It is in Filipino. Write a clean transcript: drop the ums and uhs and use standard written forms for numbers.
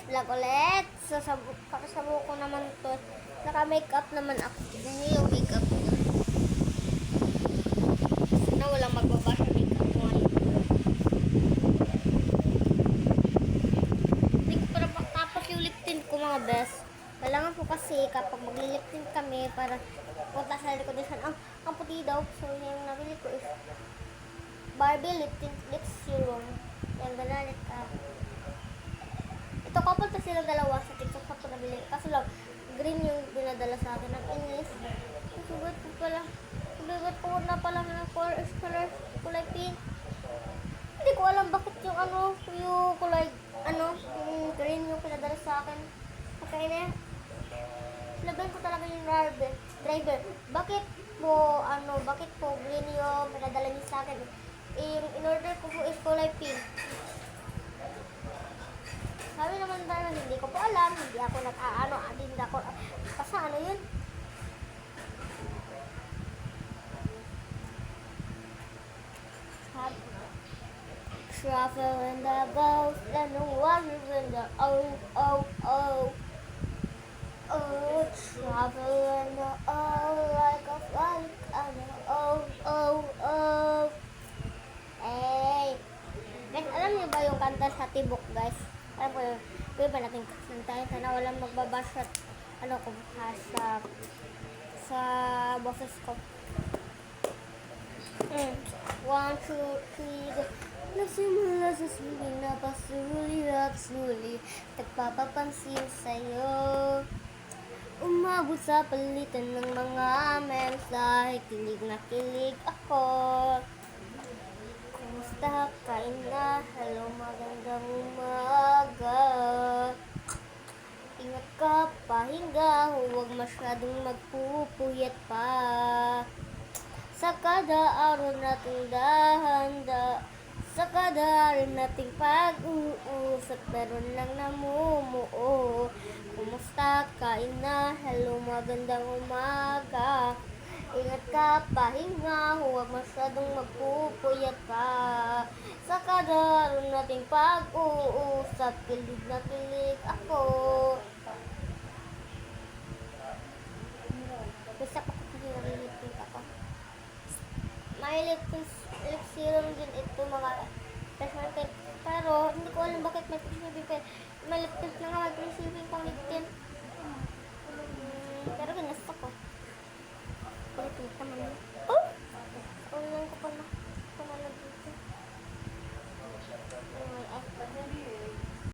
vlog ulit. Kakasabo ko naman to. Naka-makeup naman ako. Ganyan yung makeup ko. Na walang magbaba sa makeup ko ngayon. Hindi ko para tapos yung lip tint ko mga best. Kailangan po kasi kapag mag-lip tint kami para punta sa likod din ang puti daw. So yung nabili ko is Barbie lip tint lip serum. Yan, ganalit ka. Ito, kapunta silang dalawa sa TikTok ako nabili. Kaso lang, green yung binadala sa akin. Ang inis. Sugat ko pala. Sugat ko na pala ng color kulay pink. Hindi ko alam bakit yung yung kulay, yung green yung pinadala sa akin. Okay na yan. Laban ko talaga yung driver. Bakit po green yung pinadala niya sa akin? Yung in-order ko po is kulay pink. Sabi naman tayo, hindi ko po alam, hindi ako hindi ako, kasi yun? Travel in the boat, and the water in the travel in the like a flight, and Hey! Guys, alam niyo ba yung kanta sa Tibok, guys? Alam ko yun. Pwede ba natin kasantayin? Sana walang magbabash at sa boses ko. 1, 2, 3, go. Nasimula sa suling napasulit. Nagpapapansin sa'yo. Umabot sa palitan ng mga mensahe. Kilig na kilig ako. Kumusta? Kain na? Hello, magandang umaga. Ingat ka, pahinga. Huwag masyadong magpupuyat pa. Sa kada araw nating sa kada araw nating pag-uusap, meron lang namumuo. Kumusta? Kain na? Hello, magandang umaga. Ingat ka, pahinga, huwag masyadong magpupuyat pa. Sa kada araw nating pag-uusap, kilig na kilig ako. Basta pa kasi nalilipit ako. May lip serum din ito mga personal tint. Pero hindi ko alam bakit may preservative. May lip tint na nga, may preservative pang lip tint. Pero ginasta ko. Pagkita naman yun. Oh! Ulan ko pa na. Panalag dito. Anyway,